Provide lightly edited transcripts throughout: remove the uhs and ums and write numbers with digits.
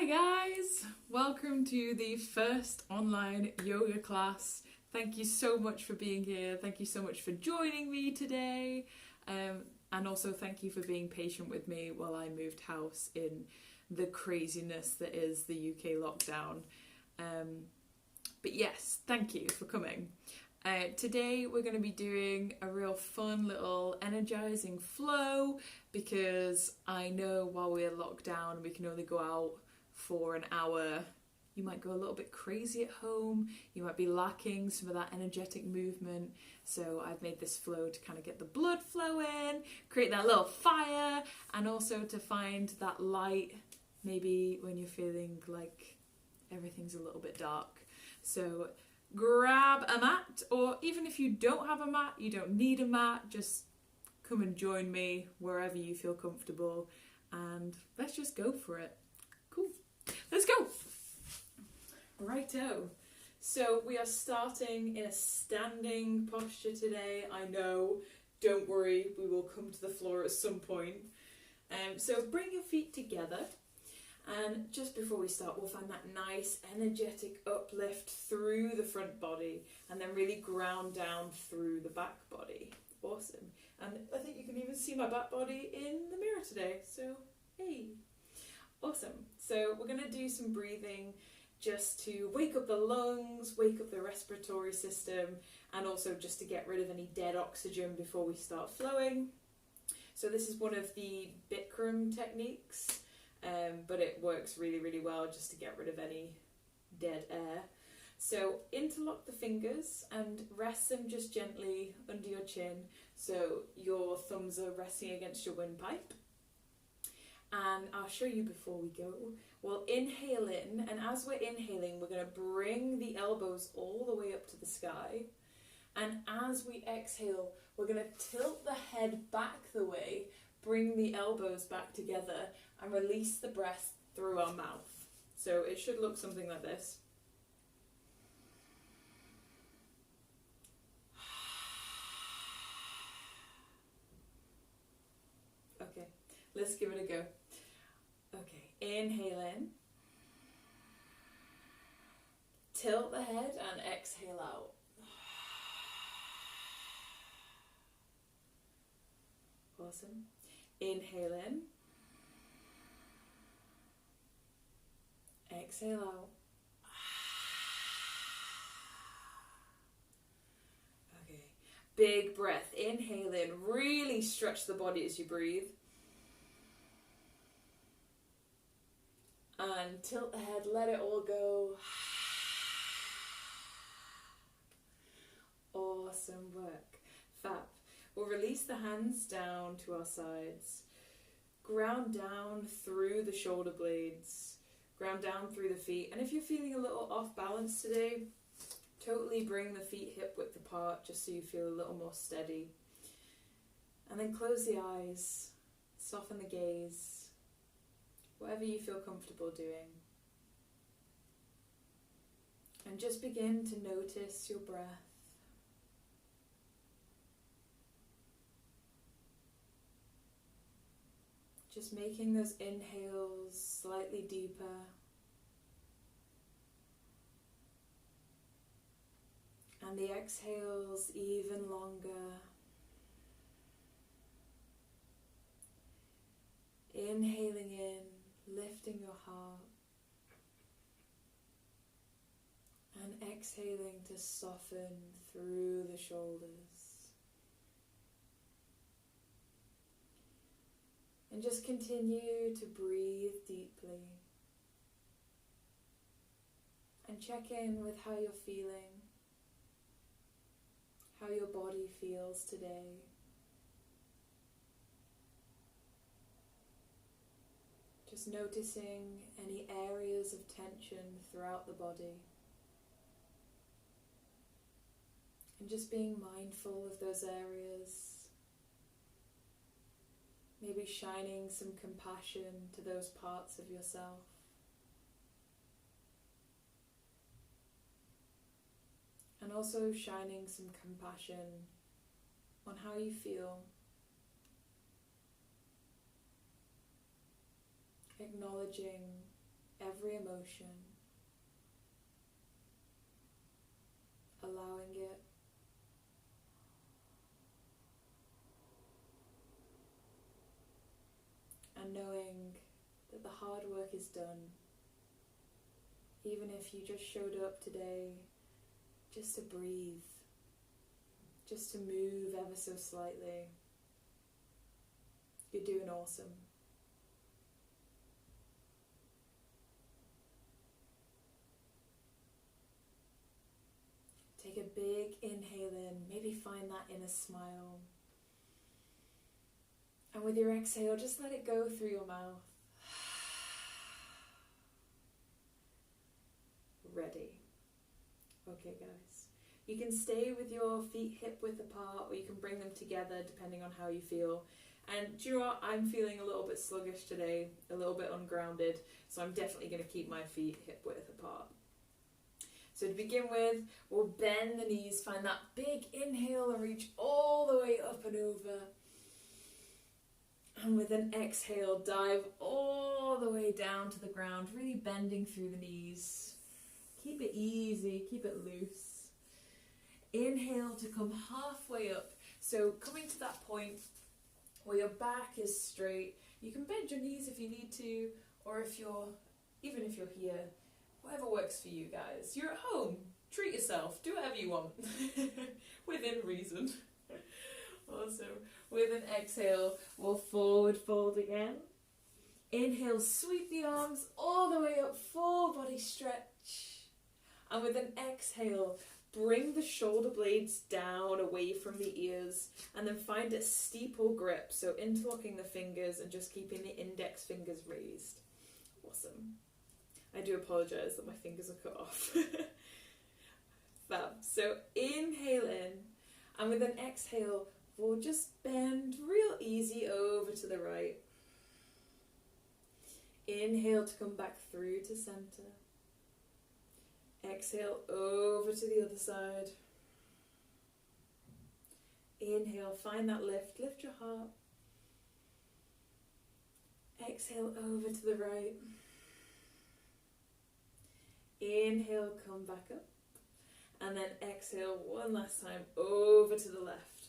Hi guys! Welcome to the first online yoga class. Thank you so much for being here. Thank you so much for joining me today. And also thank you for being patient with me while I moved house in the craziness that is the UK lockdown. But yes, thank you for coming. Today we're going to be doing a real fun little energizing flow because I know while we're locked down we can only go out for an hour. You might go a little bit crazy at home, you might be lacking some of that energetic movement, so I've made this flow to kind of get the blood flowing, create that little fire, and also to find that light maybe when you're feeling like everything's a little bit dark. So grab a mat, or even if you don't have a mat, you don't need a mat, just come and join me wherever you feel comfortable and let's just go for it. Cool, let's go. Righto, so we are starting in a standing posture today. I know, don't worry, we will come to the floor at some point. So bring your feet together. And just before we start, we'll find that nice energetic uplift through the front body and then really ground down through the back body. Awesome. And I think you can even see my back body in the mirror today. So, hey. Awesome. So we're going to do some breathing just to wake up the lungs, wake up the respiratory system, and also just to get rid of any dead oxygen before we start flowing. So this is one of the Bikram techniques. But it works really, really well just to get rid of any dead air. So interlock the fingers and rest them just gently under your chin. So your thumbs are resting against your windpipe. And I'll show you before we go. We'll inhale in, and as we're inhaling, we're going to bring the elbows all the way up to the sky. And as we exhale, we're going to tilt the head back the way, bring the elbows back together, and release the breath through our mouth. So it should look something like this. Okay, let's give it a go. Okay, inhale in. Tilt the head and exhale out. Awesome. Inhale in. Exhale out. Okay, big breath. Inhale in. Really stretch the body as you breathe. And tilt the head, let it all go. Awesome work. Fab. We'll release the hands down to our sides. Ground down through the shoulder blades. Ground down through the feet. And if you're feeling a little off balance today, totally bring the feet hip width apart just so you feel a little more steady. And then close the eyes. Soften the gaze. Whatever you feel comfortable doing. And just begin to notice your breath. Just making those inhales slightly deeper. And the exhales even longer. Inhaling in, lifting your heart. And exhaling to soften through the shoulders. And just continue to breathe deeply. And check in with how you're feeling. How your body feels today. Just noticing any areas of tension throughout the body. And just being mindful of those areas. Maybe shining some compassion to those parts of yourself. And also shining some compassion on how you feel. Acknowledging every emotion, allowing it. And knowing that the hard work is done, even if you just showed up today just to breathe, just to move ever so slightly, you're doing awesome. Take a big inhale in, maybe find that inner smile. And with your exhale, just let it go through your mouth. Ready. Okay, guys. You can stay with your feet hip width apart, or you can bring them together depending on how you feel. And do you know what? I'm feeling a little bit sluggish today, a little bit ungrounded, so I'm definitely going to keep my feet hip width apart. So to begin with, we'll bend the knees, find that big inhale and reach all the way up and over. And with an exhale, dive all the way down to the ground, really bending through the knees. Keep it easy, keep it loose. Inhale to come halfway up. So coming to that point where your back is straight. You can bend your knees if you need to, or even if you're here, whatever works for you guys. You're at home, treat yourself, do whatever you want, within reason. Also, with an exhale, we'll forward fold again. Inhale, sweep the arms all the way up, full body stretch. And with an exhale, bring the shoulder blades down away from the ears, and then find a steeple grip, so interlocking the fingers and just keeping the index fingers raised. Awesome. I do apologise that my fingers are cut off. Fab. So inhale in, and with an exhale, we'll just bend real easy over to the right. Inhale to come back through to centre. Exhale over to the other side. Inhale, find that lift, lift your heart. Exhale over to the right. Inhale, come back up. And then exhale one last time over to the left.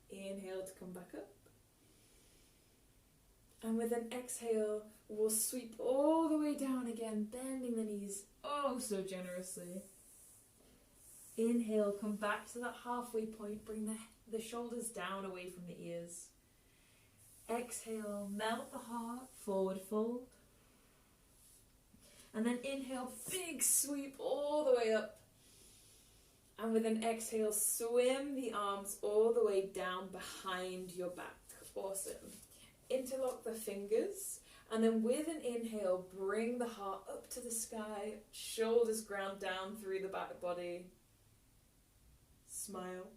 Inhale to come back up. And with an exhale, we'll sweep all the way down again, bending the knees oh so generously. Inhale, come back to that halfway point, bring the shoulders down away from the ears. Exhale, melt the heart, forward fold. And then inhale, big sweep all the way up. And with an exhale, swim the arms all the way down behind your back. Awesome. Interlock the fingers, and then with an inhale, bring the heart up to the sky, shoulders ground down through the back body. Smile.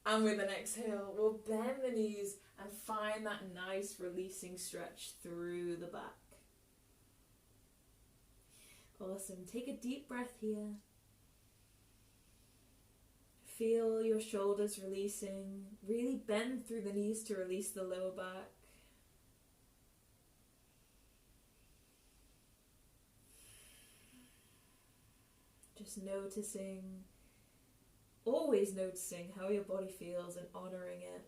And with an exhale, we'll bend the knees and find that nice releasing stretch through the back. Awesome. Take a deep breath here. Feel your shoulders releasing. Really bend through the knees to release the lower back. Just noticing, always noticing how your body feels and honouring it.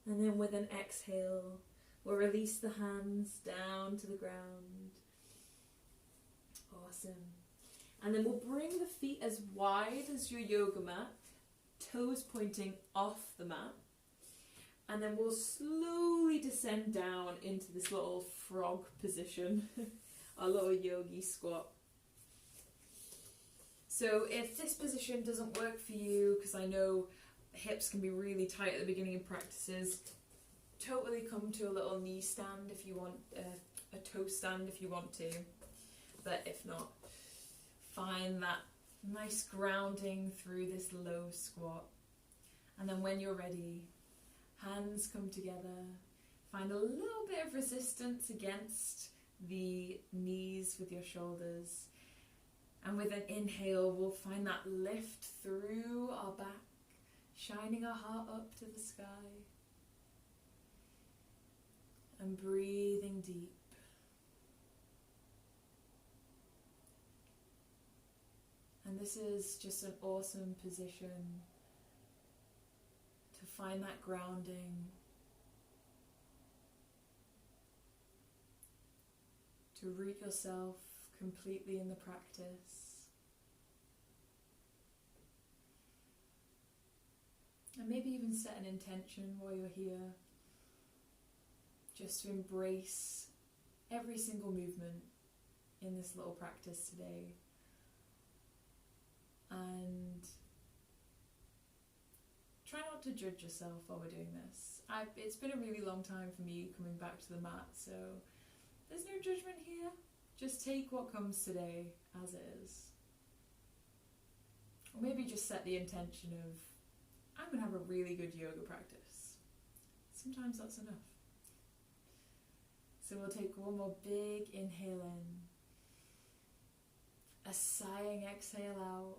And then with an exhale, we'll release the hands down to the ground. Awesome. And then we'll bring the feet as wide as your yoga mat, toes pointing off the mat. And then we'll slowly descend down into this little frog position, our little yogi squat. So if this position doesn't work for you, because I know hips can be really tight at the beginning of practices, totally come to a little knee stand if you want, a toe stand if you want to. But if not, find that nice grounding through this low squat. And then when you're ready, hands come together. Find a little bit of resistance against the knees with your shoulders. And with an inhale, we'll find that lift through our back, shining our heart up to the sky. and breathing deep. And this is just an awesome position to find that grounding, to root yourself completely in the practice. And maybe even set an intention while you're here, just to embrace every single movement in this little practice today. And try not to judge yourself while we're doing this. It's been a really long time for me coming back to the mat, so there's no judgment here. Just take what comes today as is. Or maybe just set the intention of, I'm going to have a really good yoga practice. Sometimes that's enough. So we'll take one more big inhale in, a sighing exhale out,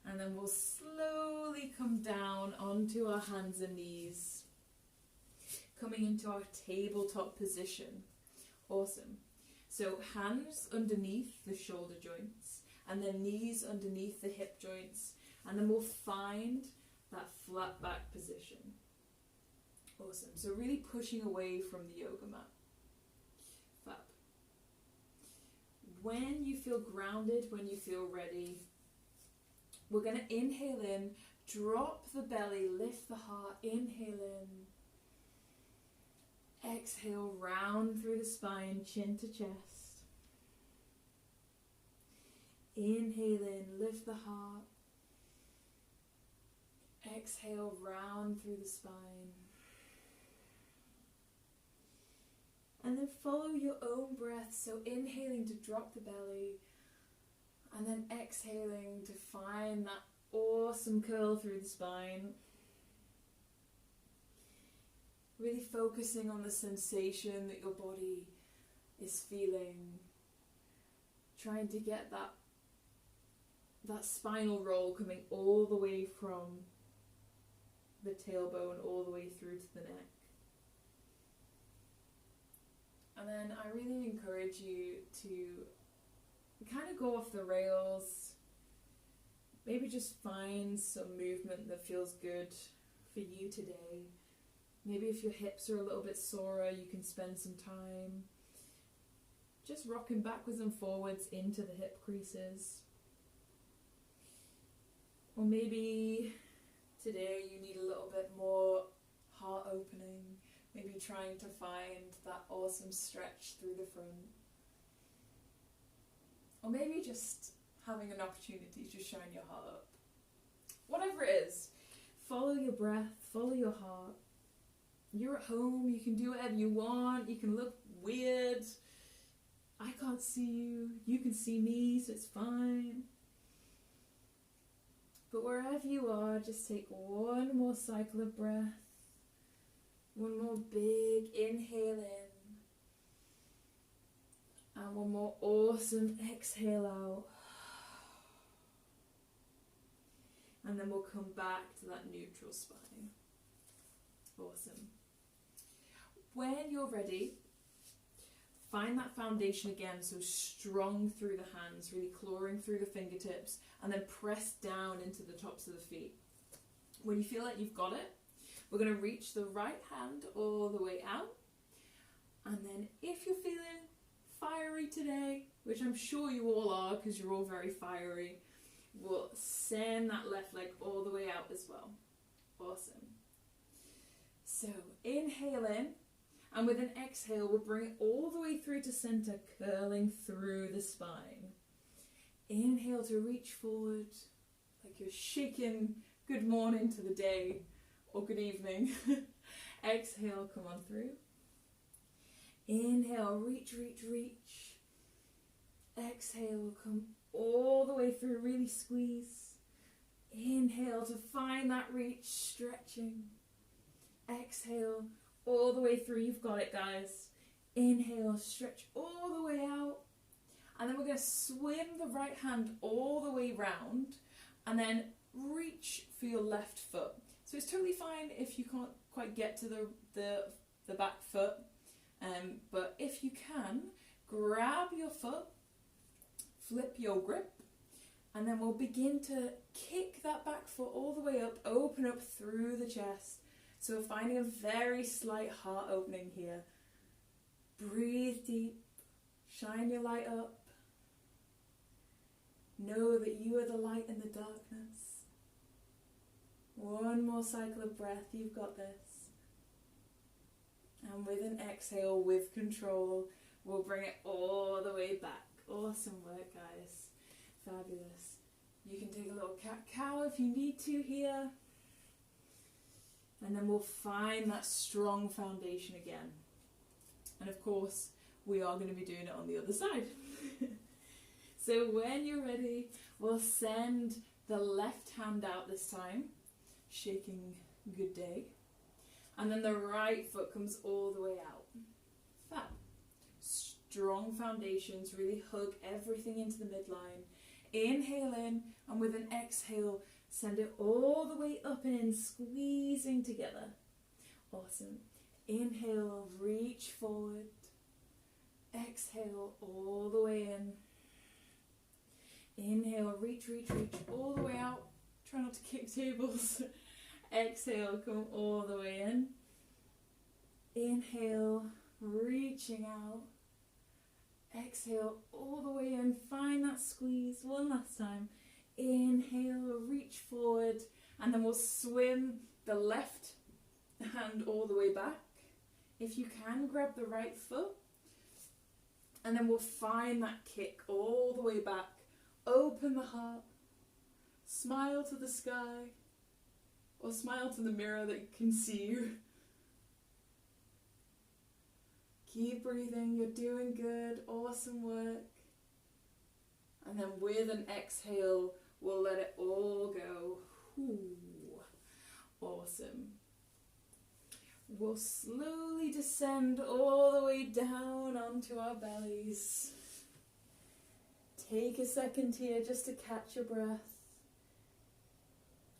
and then we'll slowly come down onto our hands and knees, coming into our tabletop position. Awesome. So hands underneath the shoulder joints, and then knees underneath the hip joints, and then we'll find that flat back position. Awesome. So really pushing away from the yoga mat. Fab. When you feel grounded, when you feel ready, we're going to inhale in, drop the belly, lift the heart, inhale in. Exhale, round through the spine, chin to chest. Inhale in, lift the heart. Exhale, round through the spine. And then follow your own breath, so inhaling to drop the belly, and then exhaling to find that awesome curl through the spine. Really focusing on the sensation that your body is feeling. Trying to get that spinal roll coming all the way from the tailbone all the way through to the neck. And then I really encourage you to kind of go off the rails. Maybe just find some movement that feels good for you today. Maybe if your hips are a little bit sorer, you can spend some time just rocking backwards and forwards into the hip creases. Or maybe today you need a little bit more heart opening. Maybe trying to find that awesome stretch through the front. Or maybe just having an opportunity to shine your heart up. Whatever it is, follow your breath, follow your heart. You're at home, you can do whatever you want, you can look weird. I can't see you, you can see me, so it's fine. But wherever you are, just take one more cycle of breath. One more big inhale in. And one more awesome exhale out. And then we'll come back to that neutral spine. Awesome. When you're ready, find that foundation again, so strong through the hands, really clawing through the fingertips, and then press down into the tops of the feet. When you feel like you've got it, we're going to reach the right hand all the way out. And then if you're feeling fiery today, which I'm sure you all are because you're all very fiery, we'll send that left leg all the way out as well. Awesome. So inhale in, and with an exhale, we'll bring it all the way through to center, curling through the spine. Inhale to reach forward, like you're shaking good morning to the day. Or good evening. Exhale, come on through. Inhale, reach, reach, reach. Exhale, come all the way through, really squeeze. Inhale to find that reach, stretching. Exhale, all the way through, you've got it guys. Inhale, stretch all the way out. And then we're going to swim the right hand all the way round. And then reach for your left foot. So it's totally fine if you can't quite get to the back foot, but if you can, grab your foot, flip your grip, and then we'll begin to kick that back foot all the way up, open up through the chest. So we're finding a very slight heart opening here. Breathe deep, shine your light up. Know that you are the light in the darkness. One more cycle of breath, you've got this. And with an exhale, with control, we'll bring it all the way back. Awesome work, guys. Fabulous. You can take a little cat-cow if you need to here. And then we'll find that strong foundation again. And of course, we are going to be doing it on the other side. So when you're ready, we'll send the left hand out this time, shaking good day. And then the right foot comes all the way out. Fab. Strong foundations, really hug everything into the midline. Inhale in, and with an exhale, send it all the way up and in, squeezing together. Awesome. Inhale, reach forward. Exhale, all the way in. Inhale, reach, reach, reach, all the way out. Try not to kick tables. Exhale, come all the way in. Inhale, reaching out. Exhale, all the way in. Find that squeeze. One last time. Inhale, reach forward. And then we'll swim the left hand all the way back. If you can, grab the right foot. And then we'll find that kick all the way back. Open the heart. Smile to the sky. Or smile to the mirror that can see you. Keep breathing, you're doing good, awesome work. And then with an exhale, we'll let it all go. Ooh, awesome. We'll slowly descend all the way down onto our bellies. Take a second here just to catch your breath.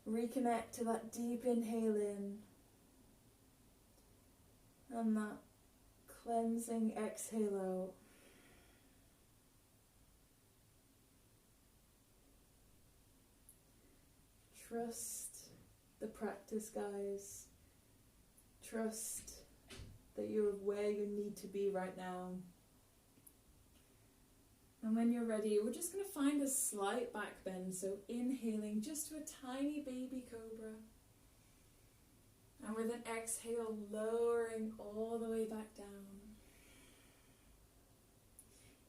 Reconnect to that deep inhale in. And that cleansing exhale out. Trust the practice, guys. Trust that you're where you need to be right now. And when you're ready, we're just going to find a slight back bend. So inhaling just to a tiny baby cobra. And with an exhale, lowering all the way back down.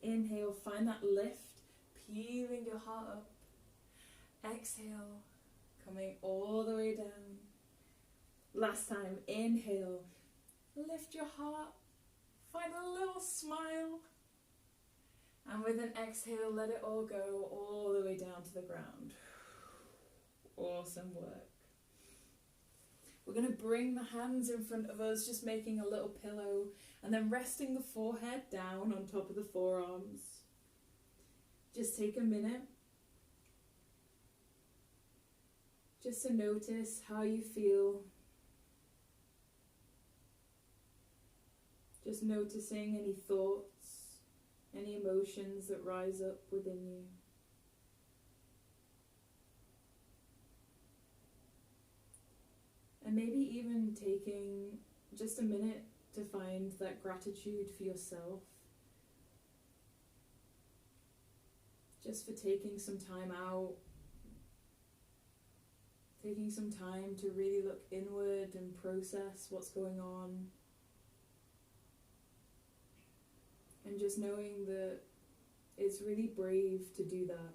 Inhale, find that lift, peeling your heart up. Exhale, coming all the way down. Last time, inhale, lift your heart, find a little smile. And with an exhale, let it all go all the way down to the ground. Awesome work. We're going to bring the hands in front of us, just making a little pillow, and then resting the forehead down on top of the forearms. Just take a minute just to notice how you feel. Just noticing any thoughts, any emotions that rise up within you. And maybe even taking just a minute to find that gratitude for yourself. Just for taking some time out. Taking some time to really look inward and process what's going on. And just knowing that it's really brave to do that.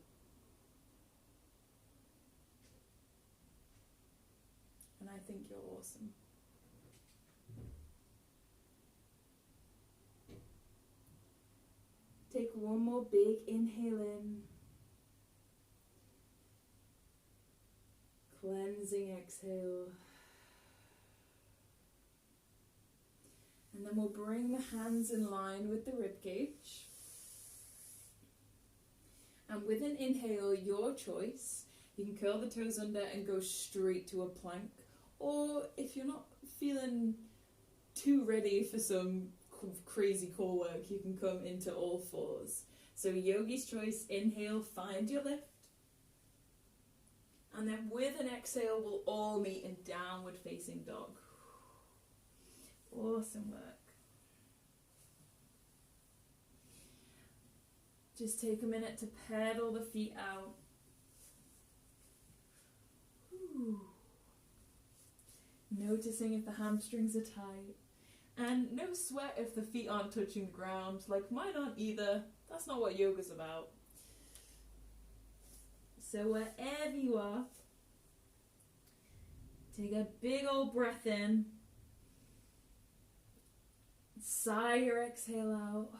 And I think you're awesome. Take one more big inhale in. Cleansing exhale. And then we'll bring the hands in line with the ribcage. And with an inhale, your choice, you can curl the toes under and go straight to a plank, Or if you're not feeling too ready for some crazy core work, you can come into all fours. So yogi's choice, inhale, find your lift. And then with an exhale, we'll all meet in downward facing dog. Awesome work. Just take a minute to pedal the feet out. Ooh. Noticing if the hamstrings are tight. And no sweat if the feet aren't touching the ground. Like mine aren't either. That's not what yoga's about. So wherever you are, take a big old breath in. Sigh your exhale out.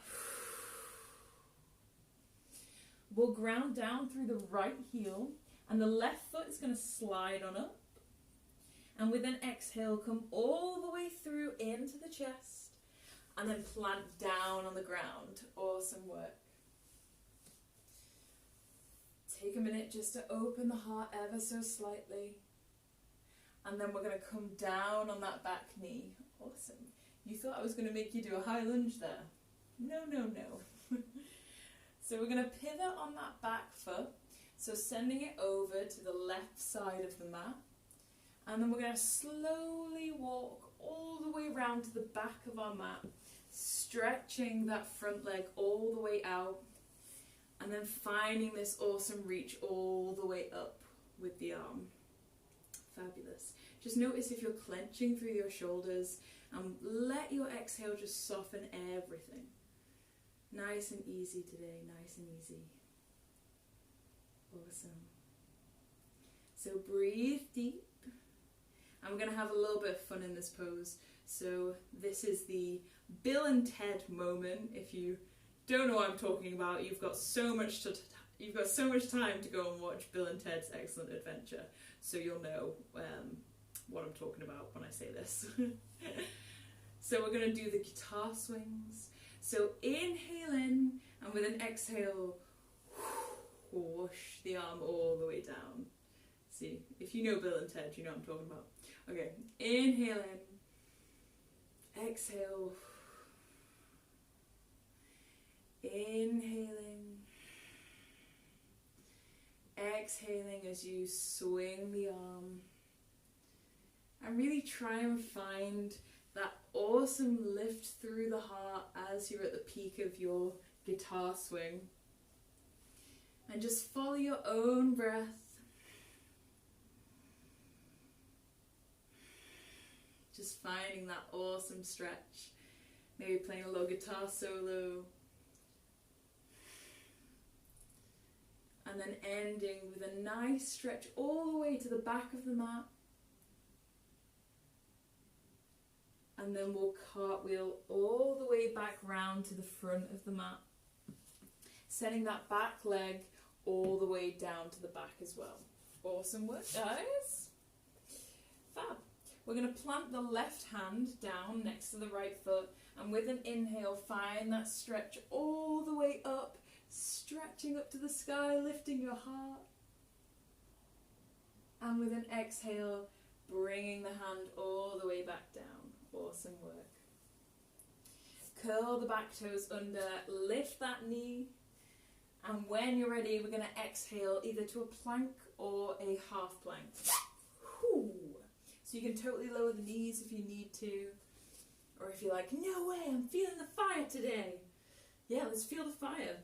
We'll ground down through the right heel, and the left foot is going to slide on up. And with an exhale, come all the way through into the chest, and then plant down on the ground. Awesome work. Take a minute just to open the heart ever so slightly. And then we're going to come down on that back knee. Awesome. You thought I was going to make you do a high lunge there. No, no, no. So we're going to pivot on that back foot. So sending it over to the left side of the mat. And then we're going to slowly walk all the way around to the back of our mat. Stretching that front leg all the way out. And then finding this awesome reach all the way up with the arm. Fabulous. Just notice if you're clenching through your shoulders and let your exhale just soften everything. Nice and easy today, nice and easy. Awesome. So breathe deep. And we're going to have a little bit of fun in this pose. So this is the Bill and Ted moment. If you don't know what I'm talking about, you've got so much time to go and watch Bill and Ted's Excellent Adventure, so you'll know what I'm talking about when I say this. So we're going to do the guitar swings. So inhale in, and with an exhale, whoosh the arm all the way down. See, if you know Bill and Ted, you know what I'm talking about. Okay, inhale in, exhale. Inhaling, exhaling as you swing the arm, and really try and find that awesome lift through the heart as you're at the peak of your guitar swing, and just follow your own breath. Just finding that awesome stretch, maybe playing a little guitar solo. And then ending with a nice stretch all the way to the back of the mat. And then we'll cartwheel all the way back round to the front of the mat. Sending that back leg all the way down to the back as well. Awesome work, guys. Fab. We're going to plant the left hand down next to the right foot. And with an inhale, find that stretch all the way up. Stretching up to the sky, lifting your heart. And with an exhale, bringing the hand all the way back down. Awesome work. Curl the back toes under, lift that knee. And when you're ready, we're going to exhale either to a plank or a half plank. Whew. So you can totally lower the knees if you need to. Or if you're like, no way, I'm feeling the fire today. Yeah, let's feel the fire.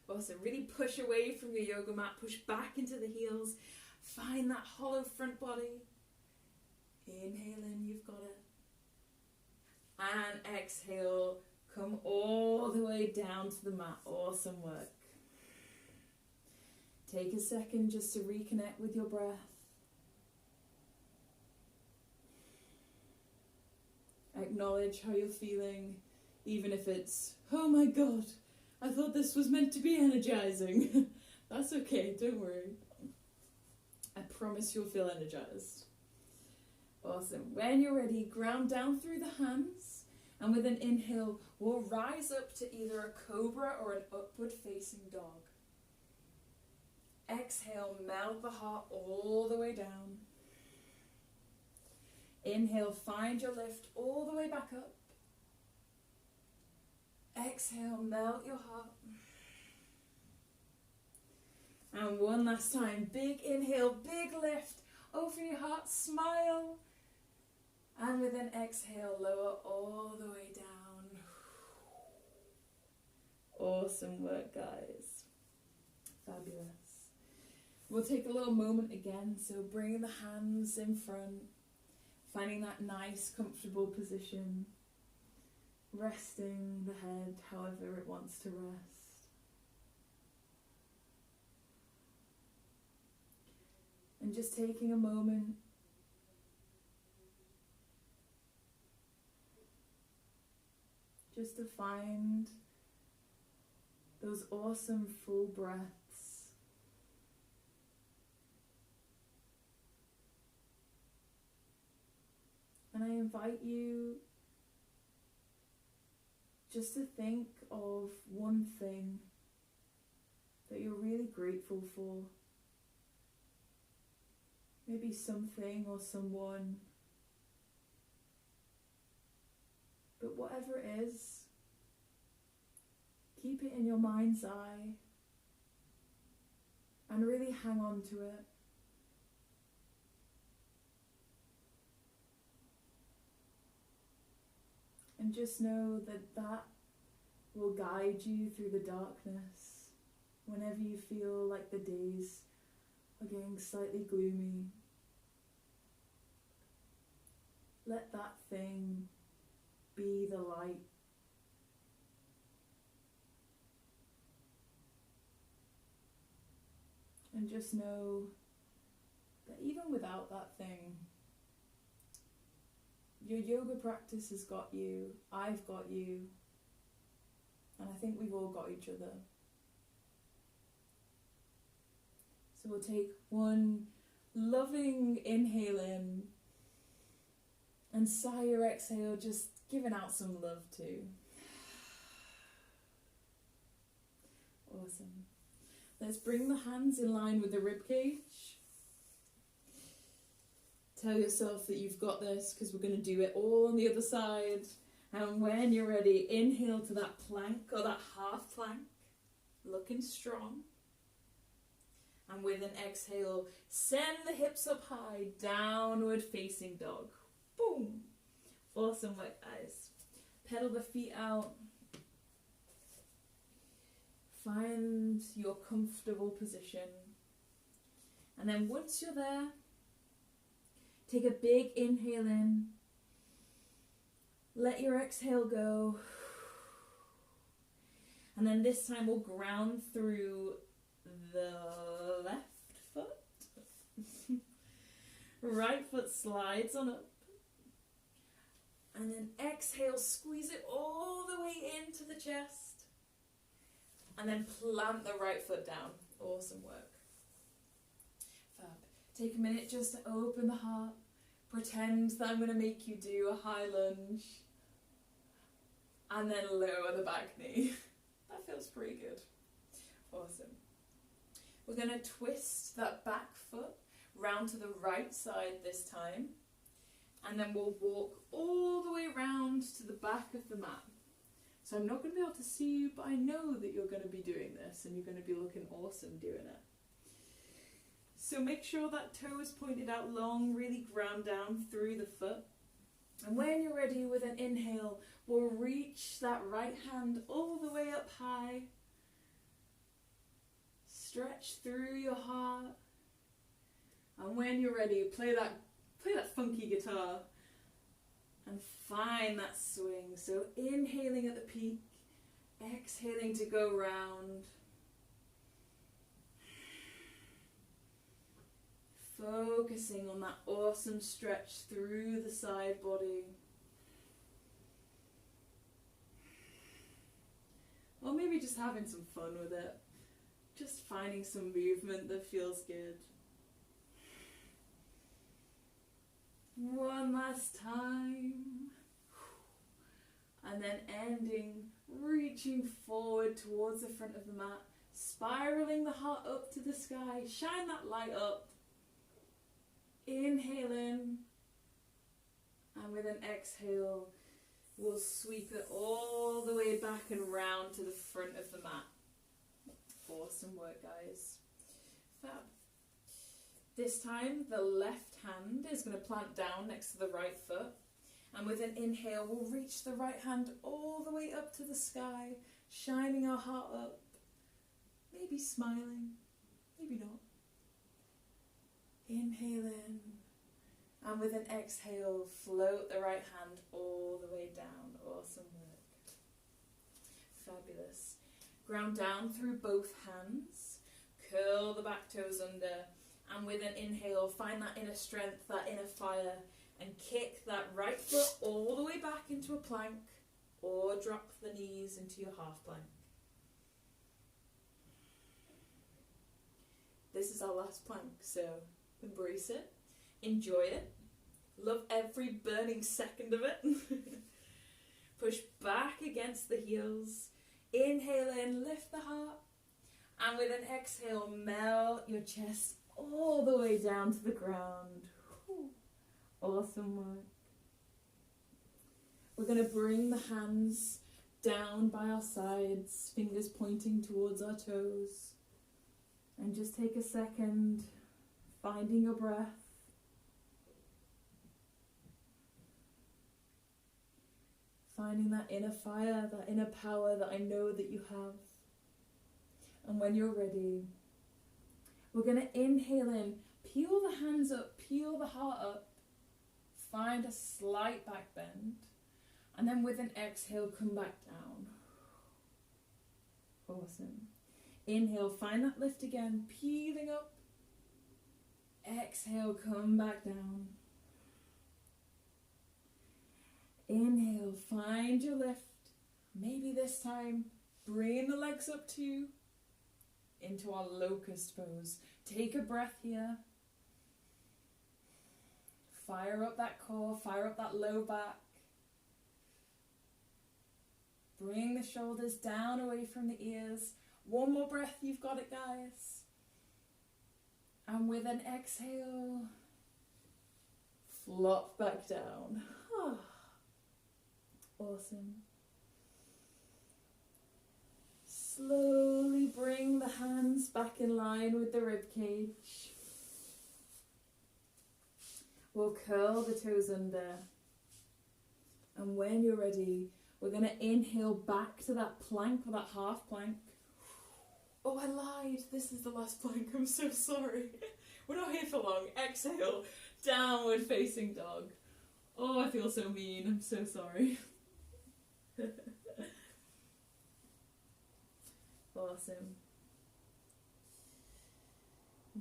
Awesome. Really push away from your yoga mat. Push back into the heels. Find that hollow front body. Inhale in, you've got it. And exhale. Come all the way down to the mat. Awesome work. Take a second just to reconnect with your breath. Acknowledge how you're feeling, even if it's, oh my god, I thought this was meant to be energizing. That's okay, don't worry. I promise you'll feel energized. Awesome. When you're ready, ground down through the hands, and with an inhale, we'll rise up to either a cobra or an upward facing dog. Exhale, melt the heart all the way down. Inhale, find your lift all the way back up. Exhale, melt your heart. And one last time, big inhale, big lift, open your heart, smile. And with an exhale, lower all the way down. Awesome work, guys. Fabulous. We'll take a little moment again, so bring the hands in front, finding that nice, comfortable position, resting the head however it wants to rest. And just taking a moment just to find those awesome full breaths. And I invite you just to think of one thing that you're really grateful for. Maybe something or someone. But whatever it is, keep it in your mind's eye and really hang on to it. And just know that that will guide you through the darkness whenever you feel like the days are getting slightly gloomy. Let that thing be the light. And just know that even without that thing, your yoga practice has got you, I've got you, and I think we've all got each other. So we'll take one loving inhale in, and sigh your exhale, just giving out some love too. Awesome. Let's bring the hands in line with the ribcage. Tell yourself that you've got this, because we're going to do it all on the other side. And when you're ready, inhale to that plank or that half plank, looking strong. And with an exhale, send the hips up high, downward facing dog. Boom. Awesome work, guys. Pedal the feet out. Find your comfortable position. And then once you're there, take a big inhale in. Let your exhale go. And then this time we'll ground through the left foot. Right foot slides on up. And then exhale, squeeze it all the way into the chest. And then plant the right foot down. Awesome work. Fab. Take a minute just to open the heart. Pretend that I'm going to make you do a high lunge. And then lower the back knee. That feels pretty good. Awesome. We're going to twist that back foot round to the right side this time. And then we'll walk all the way around to the back of the mat. So I'm not going to be able to see you, but I know that you're going to be doing this and you're going to be looking awesome doing it. So make sure that toe is pointed out long, really ground down through the foot. And when you're ready with an inhale, we'll reach that right hand all the way up high. Stretch through your heart. And when you're ready, play that funky guitar. And find that swing. So inhaling at the peak, exhaling to go round. Focusing on that awesome stretch through the side body. Or maybe just having some fun with it. Just finding some movement that feels good. One last time. And then ending, reaching forward towards the front of the mat, spiraling the heart up to the sky. Shine that light up. Inhale in. And with an exhale, we'll sweep it all the way back and round to the front of the mat. Awesome work, guys. Fab. This time, the left hand is going to plant down next to the right foot. And with an inhale, we'll reach the right hand all the way up to the sky, shining our heart up. Maybe smiling, maybe not. Inhale in. And with an exhale, float the right hand all the way down. Awesome work. Fabulous. Ground down through both hands. Curl the back toes under. And with an inhale, find that inner strength, that inner fire. And kick that right foot all the way back into a plank. Or drop the knees into your half plank. This is our last plank, so embrace it. Enjoy it. Love every burning second of it. Push back against the heels. Inhale in, lift the heart. And with an exhale, melt your chest all the way down to the ground. Whew. Awesome work. We're going to bring the hands down by our sides, fingers pointing towards our toes. And just take a second, finding your breath. Finding that inner fire, that inner power that I know that you have. And when you're ready, we're going to inhale in, peel the hands up, peel the heart up, find a slight back bend, and then with an exhale, come back down. Awesome. Inhale, find that lift again, peeling up. Exhale, come back down. Inhale, find your lift. Maybe this time, bring the legs up to you into our locust pose. Take a breath here. Fire up that core, fire up that low back. Bring the shoulders down away from the ears. One more breath, you've got it, guys. And with an exhale, flop back down. Awesome. Slowly bring the hands back in line with the rib cage. We'll curl the toes under. And when you're ready, we're going to inhale back to that plank or that half plank. Oh, I lied. This is the last plank. I'm so sorry. We're not here for long. Exhale. Downward facing dog. Oh, I feel so mean. I'm so sorry. Awesome.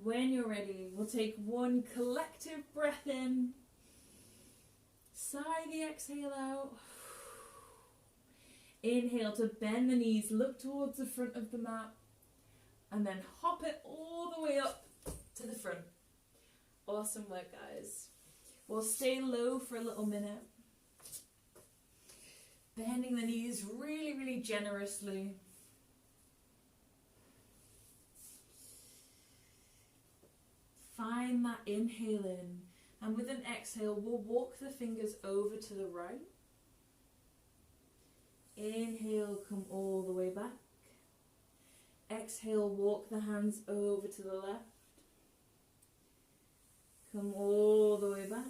When you're ready, we'll take one collective breath in. Sigh the exhale out. Inhale to bend the knees, look towards the front of the mat, and then hop it all the way up to the front. Awesome work, guys. We'll stay low for a little minute. Bending the knees really, really generously. Find that inhale in, and with an exhale, we'll walk the fingers over to the right. Inhale, come all the way back. Exhale, walk the hands over to the left. Come all the way back.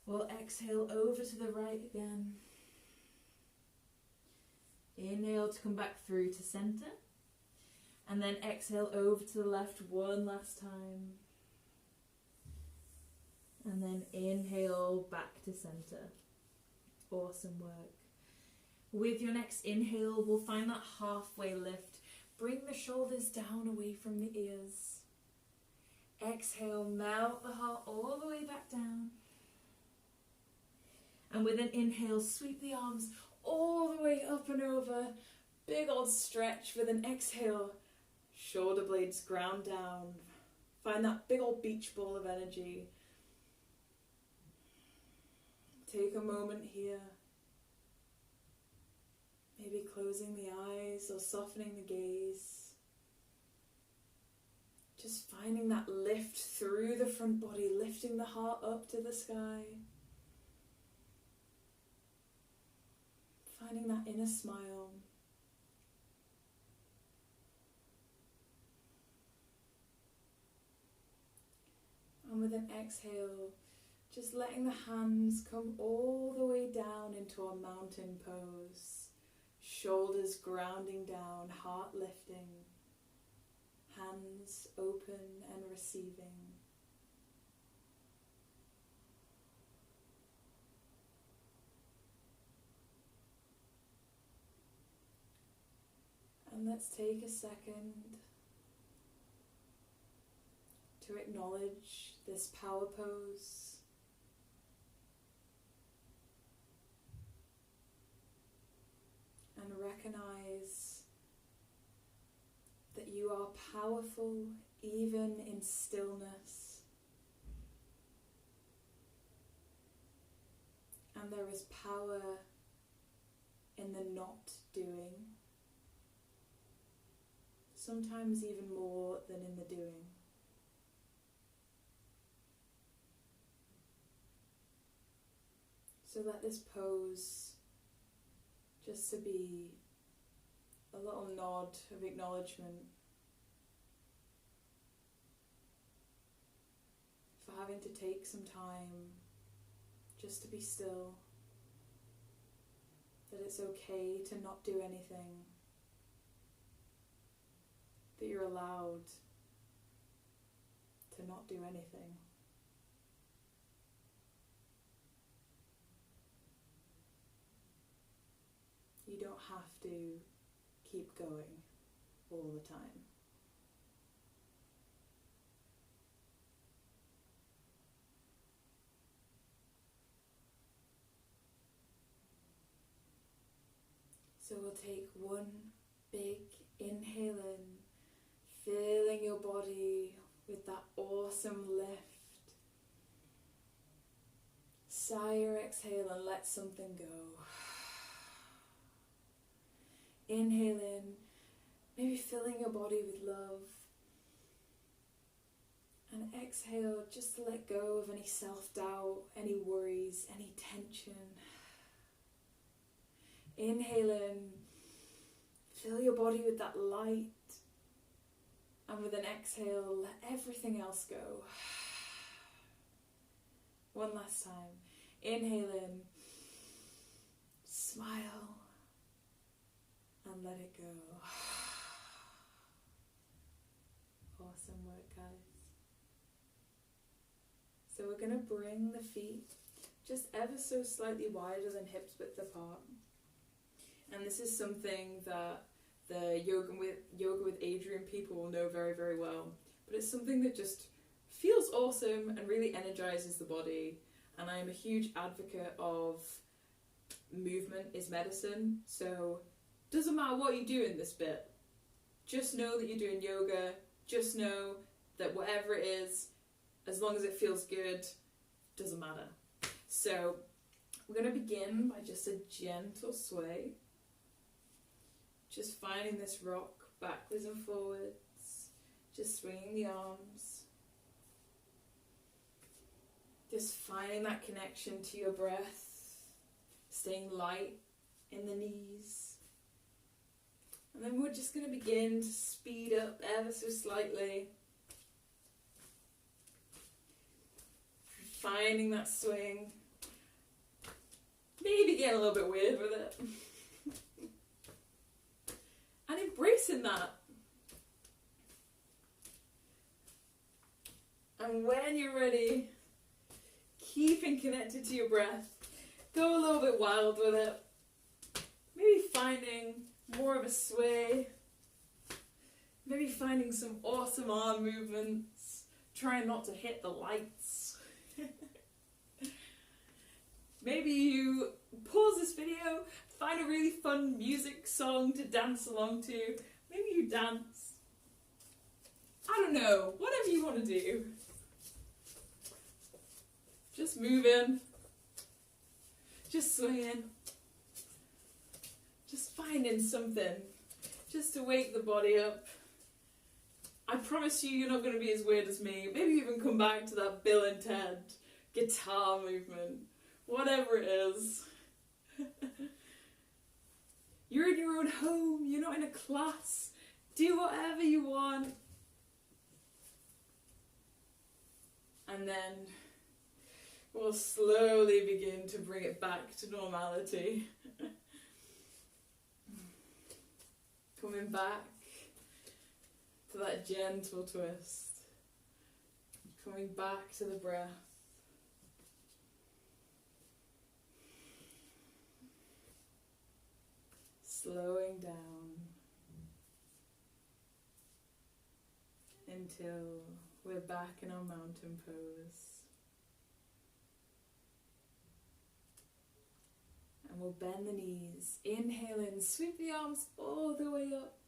We'll exhale over to the right again. Inhale to come back through to center. And then exhale over to the left one last time. And then inhale back to center. Awesome work. With your next inhale, we'll find that halfway lift. Bring the shoulders down away from the ears. Exhale, melt the heart all the way back down. And with an inhale, sweep the arms all the way up and over. Big old stretch with an exhale. Shoulder blades ground down. Find that big old beach ball of energy. Take a moment here. Maybe closing the eyes or softening the gaze. Just finding that lift through the front body, lifting the heart up to the sky. finding that inner smile. And with an exhale, just letting the hands come all the way down into a mountain pose. Shoulders grounding down, heart lifting. Hands open and receiving. And let's take a second to acknowledge this power pose. And recognize that you are powerful even in stillness. And there is power in the not doing. Sometimes even more than in the doing. So let this pose just to be a little nod of acknowledgement for having to take some time just to be still, that it's okay to not do anything, that you're allowed to not do anything. You don't have to keep going all the time. So we'll take one big inhale in, filling your body with that awesome lift. Sigh or exhale and let something go. Inhale in, maybe filling your body with love. And exhale, just to let go of any self-doubt, any worries, any tension. Inhale in, fill your body with that light. And with an exhale, let everything else go. One last time. Inhale in, smile, and let it go. Awesome work, guys. So we're going to bring the feet just ever so slightly wider than hips width apart. And this is something that the Yoga with Adrian people will know very, very well. But it's something that just feels awesome and really energizes the body. And I'm a huge advocate of movement is medicine. So doesn't matter what you do in this bit. Just know that you're doing yoga. Just know that whatever it is, as long as it feels good, doesn't matter. So we're going to begin by just a gentle sway. Just finding this rock backwards and forwards. Just swinging the arms. Just finding that connection to your breath. Staying light in the knees. And then we're just going to begin to speed up ever so slightly. Finding that swing. Maybe getting a little bit weird with it. And embracing that. And when you're ready, keeping connected to your breath, go a little bit wild with it. Maybe finding more of a sway. Maybe finding some awesome arm movements. Trying not to hit the lights. Maybe you pause this video, find a really fun music song to dance along to. Maybe you dance. I don't know, whatever you want to do. Just moving. Just swinging. Just finding something. Just to wake the body up. I promise you, you're not going to be as weird as me. Maybe even come back to that Bill and Ted guitar movement. Whatever it is. You're in your own home, you're not in a class. Do whatever you want. And then we'll slowly begin to bring it back to normality. Coming back to that gentle twist. Coming back to the breath. Slowing down until we're back in our mountain pose. And we'll bend the knees. Inhale in, sweep the arms all the way up.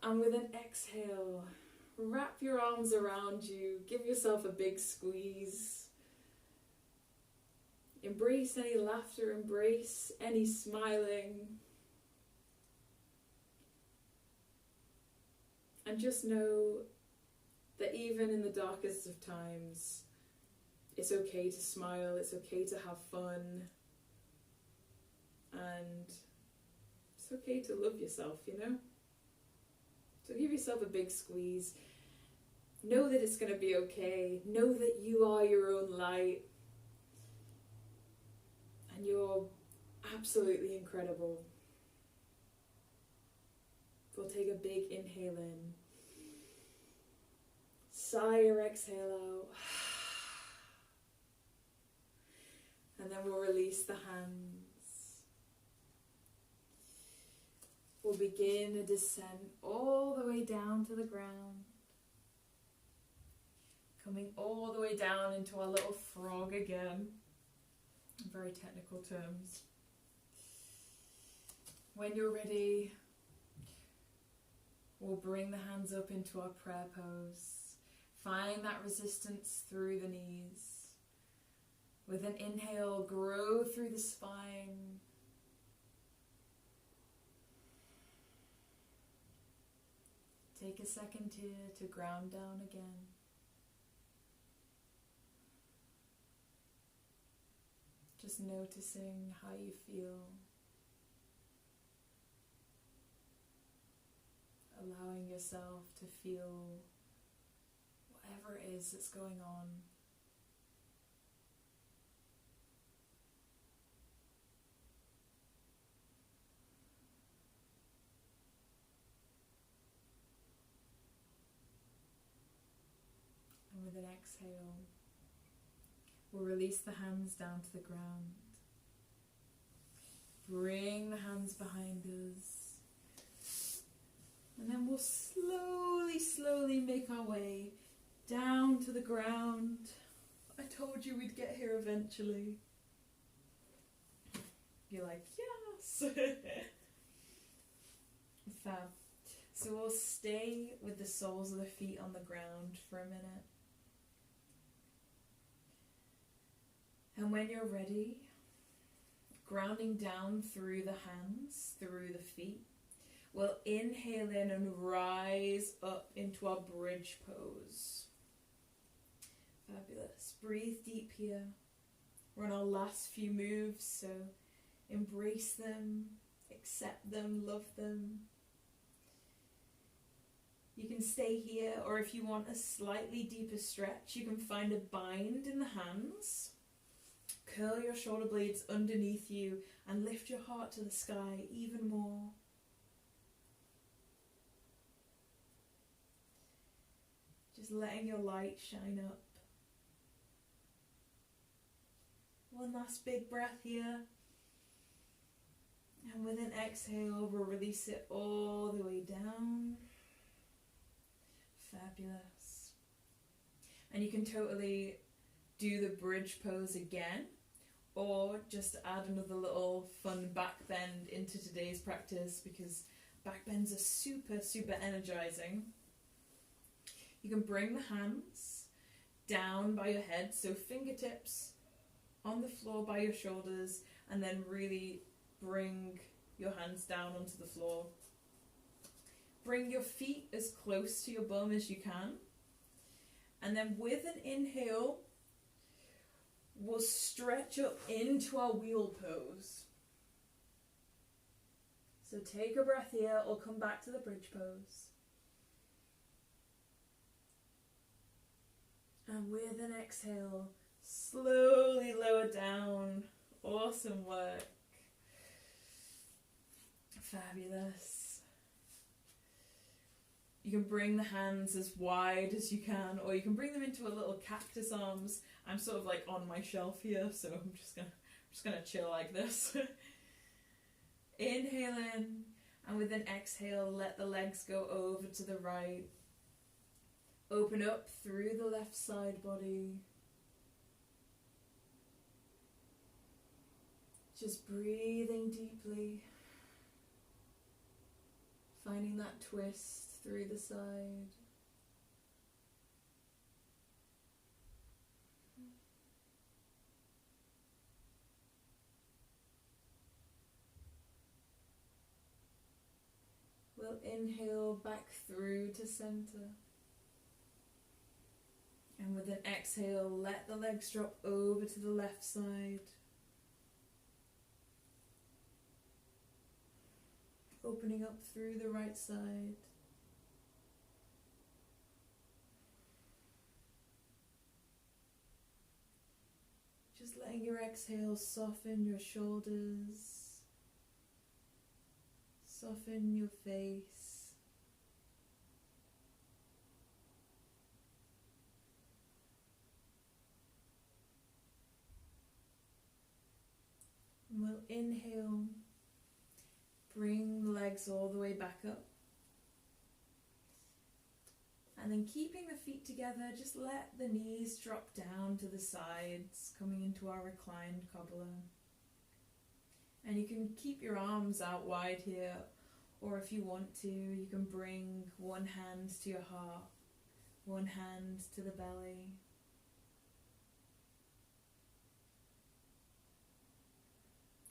And with an exhale, wrap your arms around you. Give yourself a big squeeze. Embrace any laughter, embrace any smiling. And just know that even in the darkest of times, it's okay to smile, it's okay to have fun, and it's okay to love yourself, you know? So give yourself a big squeeze. Know that it's going to be okay. Know that you are your own light. And you're absolutely incredible. We'll take a big inhale in. Sigh or exhale out. And then we'll release the hands. We'll begin a descent all the way down to the ground. Coming all the way down into our little frog again. In very technical terms. When you're ready, we'll bring the hands up into our prayer pose. Find that resistance through the knees. With an inhale, grow through the spine. Take a second here to ground down again. Just noticing how you feel. Allowing yourself to feel whatever it is that's going on. And with an exhale, we'll release the hands down to the ground. Bring the hands behind us. And then we'll slowly make our way down to the ground. I told you we'd get here eventually. You're like, yes! Fab. So we'll stay with the soles of the feet on the ground for a minute. And when you're ready, grounding down through the hands, through the feet, we'll inhale in and rise up into our bridge pose. Fabulous. Breathe deep here. We're on our last few moves, so embrace them, accept them, love them. You can stay here, or if you want a slightly deeper stretch, you can find a bind in the hands. Curl your shoulder blades underneath you and lift your heart to the sky even more. Just letting your light shine up. One last big breath here. And with an exhale, we'll release it all the way down. Fabulous. And you can totally do the bridge pose again, or just add another little fun back bend into today's practice, because back bends are super energizing. You can bring the hands down by your head, so fingertips on the floor by your shoulders, and then really bring your hands down onto the floor. Bring your feet as close to your bum as you can. And then with an inhale, we'll stretch up into our wheel pose. So take a breath here or come back to the bridge pose. And with an exhale, slowly lower down. Awesome work. Fabulous. You can bring the hands as wide as you can, or you can bring them into a little cactus arms. I'm sort of like on my shelf here, so I'm just gonna chill like this. Inhale in, and with an exhale, let the legs go over to the right. Open up through the left side body. Just breathing deeply. Finding that twist through the side. We'll inhale back through to center. And with an exhale, let the legs drop over to the left side. Opening up through the right side. Just letting your exhale soften your shoulders, soften your face. And we'll inhale, bring the legs all the way back up. And then keeping the feet together, just let the knees drop down to the sides, coming into our reclined cobbler. And you can keep your arms out wide here, or if you want to, you can bring one hand to your heart, one hand to the belly.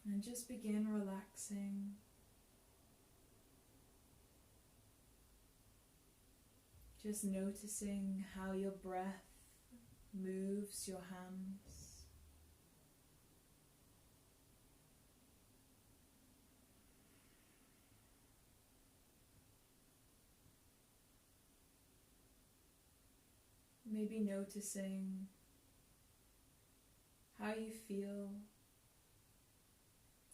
And just begin relaxing. Just noticing how your breath moves your hands. Maybe noticing how you feel,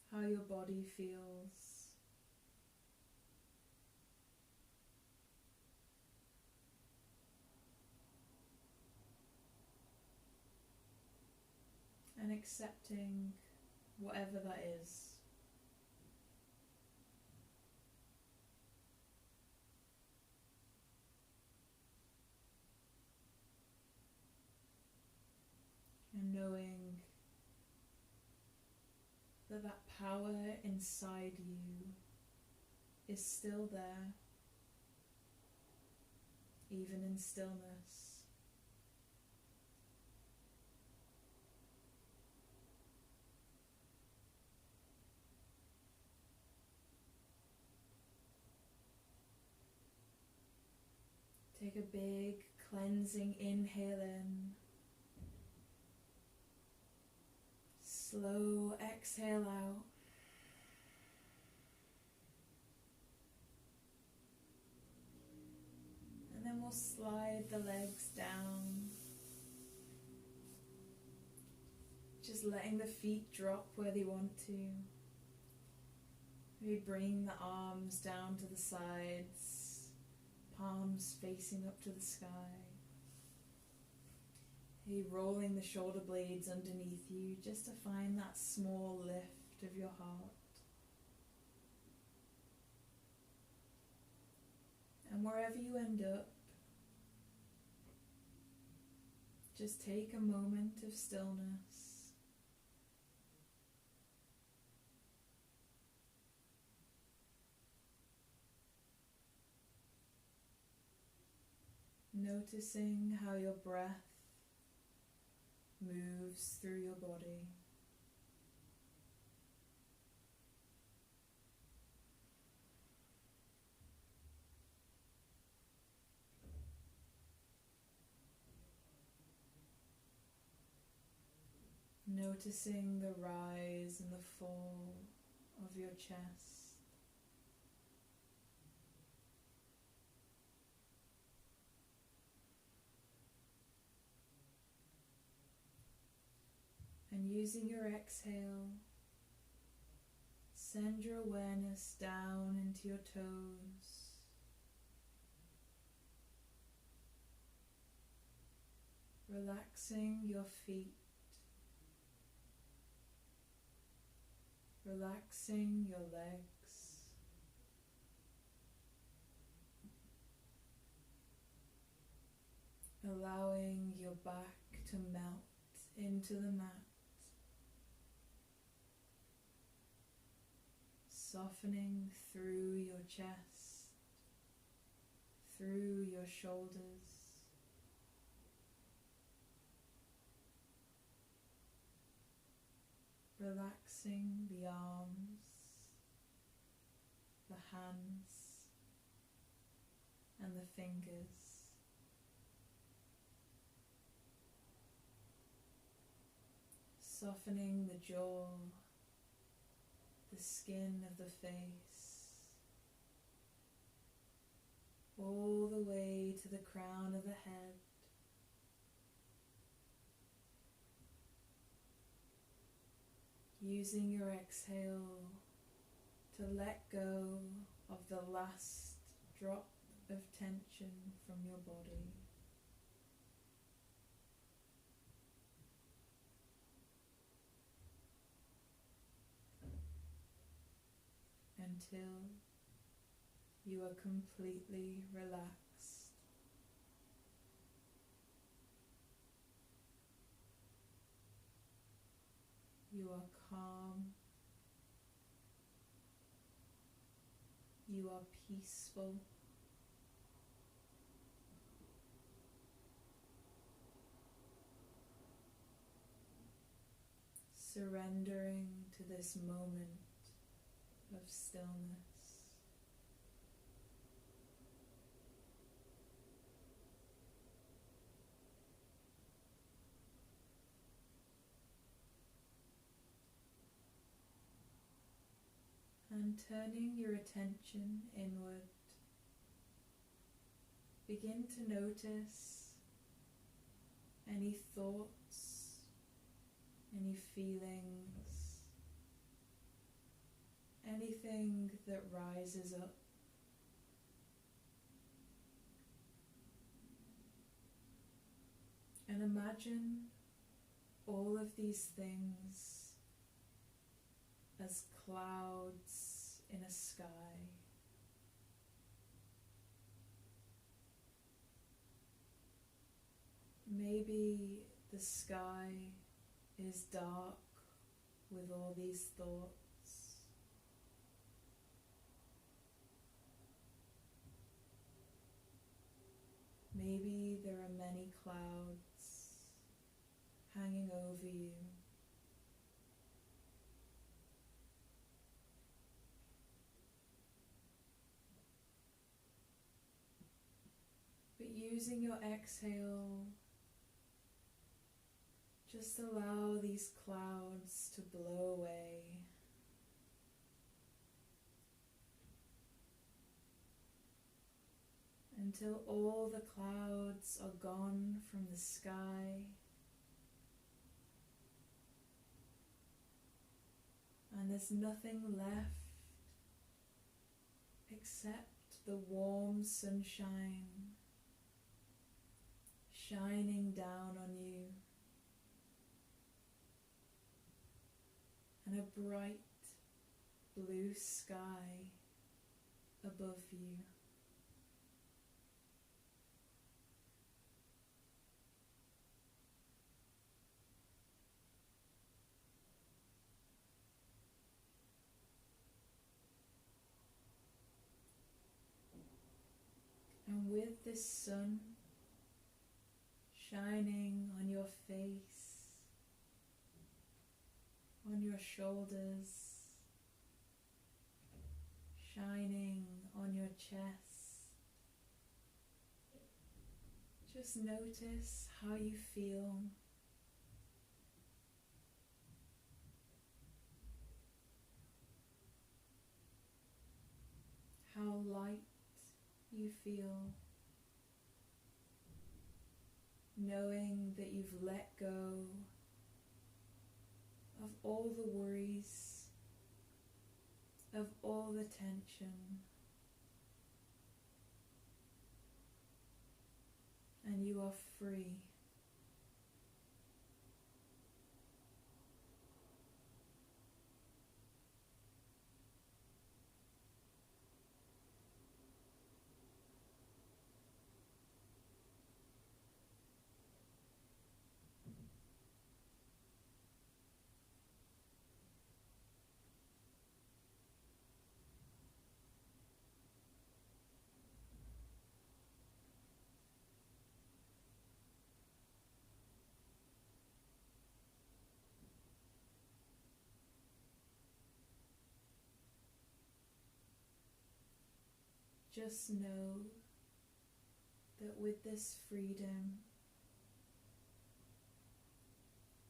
how your body feels. And accepting whatever that is. And knowing that that power inside you is still there, even in stillness. Take a big cleansing inhale in. Slow exhale out. And then we'll slide the legs down. Just letting the feet drop where they want to. We bring the arms down to the sides, palms facing up to the sky. Rolling the shoulder blades underneath you just to find that small lift of your heart. And wherever you end up, just take a moment of stillness. Noticing how your breath moves through your body. Noticing the rise and the fall of your chest. using your exhale, send your awareness down into your toes, relaxing your feet, relaxing your legs, allowing your back to melt into the mat, softening through your chest, through your shoulders, relaxing the arms, the hands, and the fingers. Softening the jaw, the skin of the face, all the way to the crown of the head. Using your exhale to let go of the last drop of tension from your body. Until you are completely relaxed. You are calm. You are peaceful. Surrendering to this moment of stillness. And turning your attention inward, begin to notice any thoughts, any feelings, anything that rises up. And imagine all of these things as clouds in a sky. Maybe the sky is dark with all these thoughts. Maybe there are many clouds hanging over you. But using your exhale, just allow these clouds to blow away. Until all the clouds are gone from the sky, and there's nothing left except the warm sunshine shining down on you, and a bright blue sky above you. And with this sun shining on your face, on your shoulders, shining on your chest, just notice how you feel. How light you feel, knowing that you've let go of all the worries, of all the tension, and you are free. Just know that with this freedom,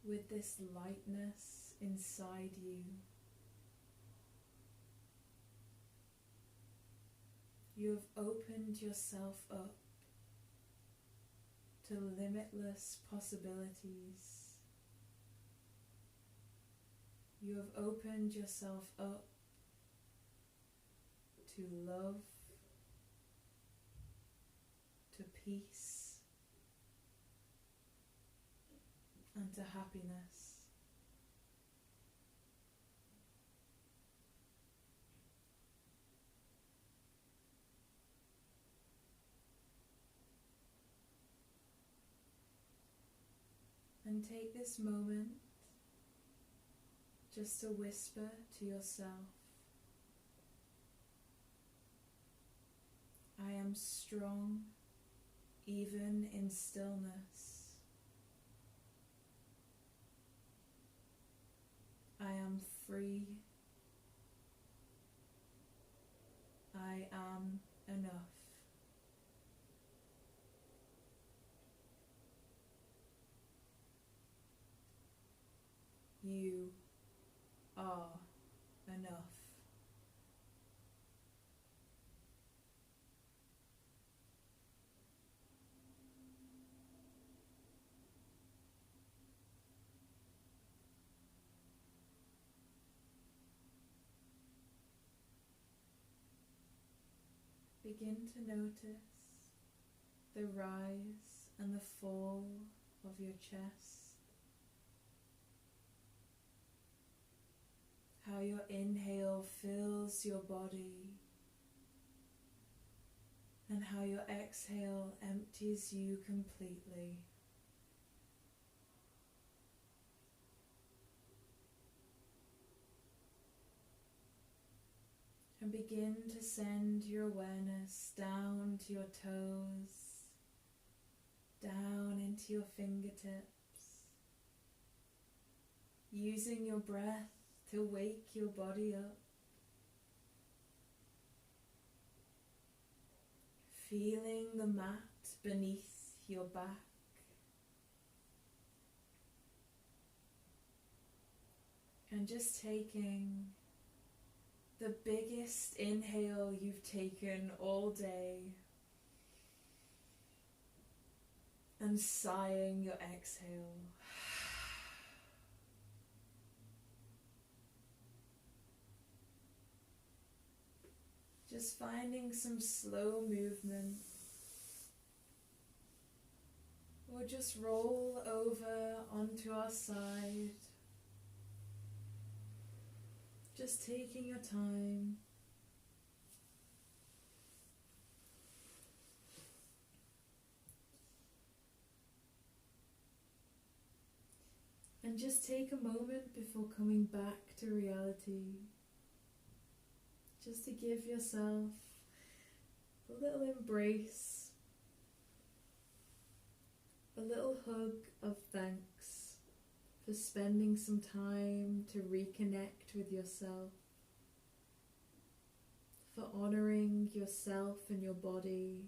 with this lightness inside you, you have opened yourself up to limitless possibilities. You have opened yourself up to love, to peace, and to happiness. And take this moment just to whisper to yourself, I am strong even in stillness. I am free. I am enough. You are enough. Begin to notice the rise and the fall of your chest, how your inhale fills your body and how your exhale empties you completely. And begin to send your awareness down to your toes, down into your fingertips, using your breath to wake your body up, feeling the mat beneath your back, and just taking the biggest inhale you've taken all day and sighing your exhale. Just finding some slow movement, or just roll over onto our side. Just taking your time. And just take a moment before coming back to reality. Just to give yourself a little embrace, a little hug of thanks for spending some time to reconnect with yourself, for honoring yourself and your body,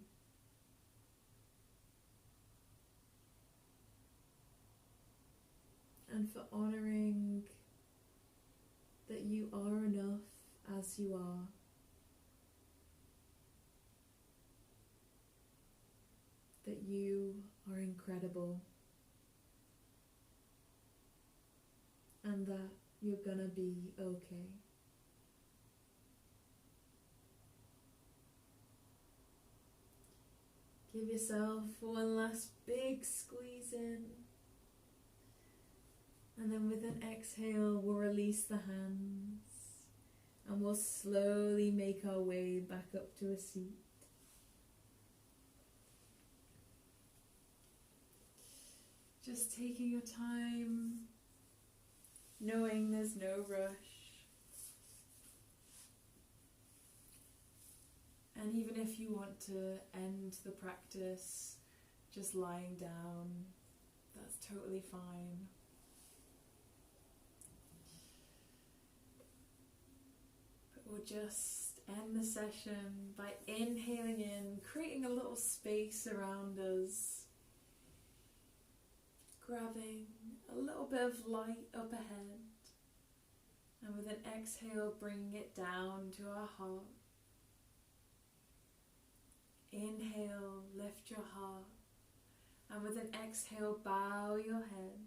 and for honoring that you are enough as you are. That you are incredible. And and that you're gonna be okay. Give yourself one last big squeeze in. And then with an exhale, we'll release the hands. And we'll slowly make our way back up to a seat. Just taking your time, knowing there's no rush. And even if you want to end the practice just lying down, that's totally fine. But we'll just end the session by inhaling in, creating a little space around us. Grabbing a little bit of light up ahead, and with an exhale bringing it down to our heart. Inhale, lift your heart, and with an exhale bow your head.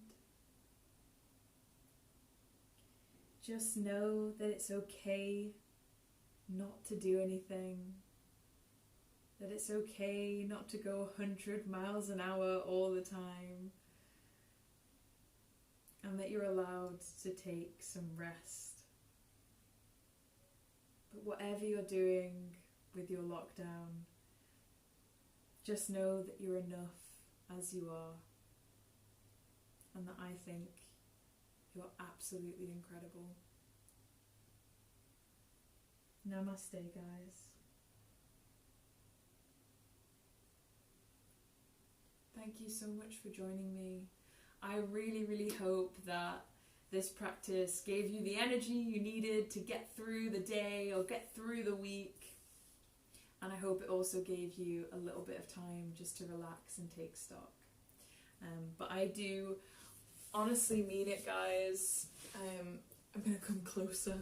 Just know that it's okay not to do anything, that it's okay not to go 100 miles an hour all the time. And that you're allowed to take some rest. But whatever you're doing with your lockdown, just know that you're enough as you are. And that I think you're absolutely incredible. Namaste, guys. Thank you so much for joining me. I really hope that this practice gave you the energy you needed to get through the day or get through the week. And I hope it also gave you a little bit of time just to relax and take stock. But I do honestly mean it, guys. I'm going to come closer.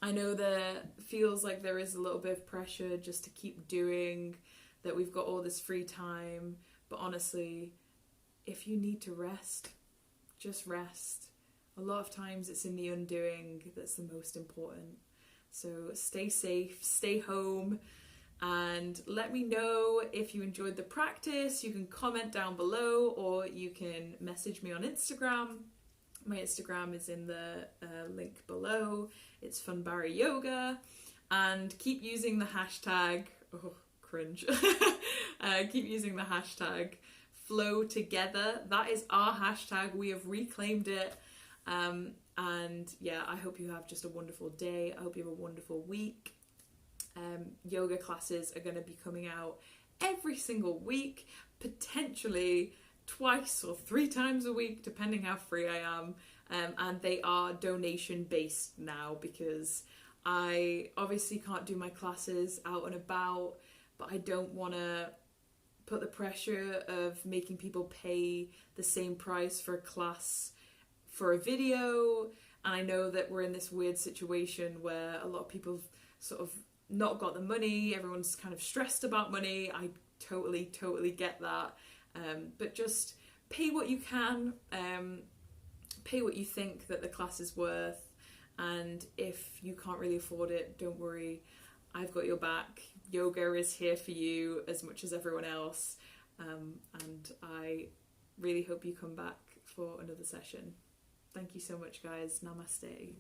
I know there feels like there is a little bit of pressure just to keep doing, that we've got all this free time, but honestly, if you need to rest, just rest. A lot of times it's in the undoing that's the most important. So stay safe, stay home, and let me know if you enjoyed the practice. You can comment down below, or you can message me on Instagram. My Instagram is in the link below. It's FunbariYoga, and keep using the hashtag, cringe. Keep using the hashtag flow together. That is our hashtag. We have reclaimed it. And yeah, I hope you have just a wonderful day. I hope you have a wonderful week. Yoga classes are going to be coming out every single week, potentially twice or 3 times a week, depending how free I am. And they are donation based now, because I obviously can't do my classes out and about, but I don't want to put the pressure of making people pay the same price for a class for a video. And I know that we're in this weird situation where a lot of people have sort of not got the money. Everyone's kind of stressed about money. I totally get that. But just pay what you can, pay what you think that the class is worth. And if you can't really afford it, don't worry, I've got your back. Yoga is here for you as much as everyone else. And I really hope you come back for another session. Thank you so much, guys. Namaste.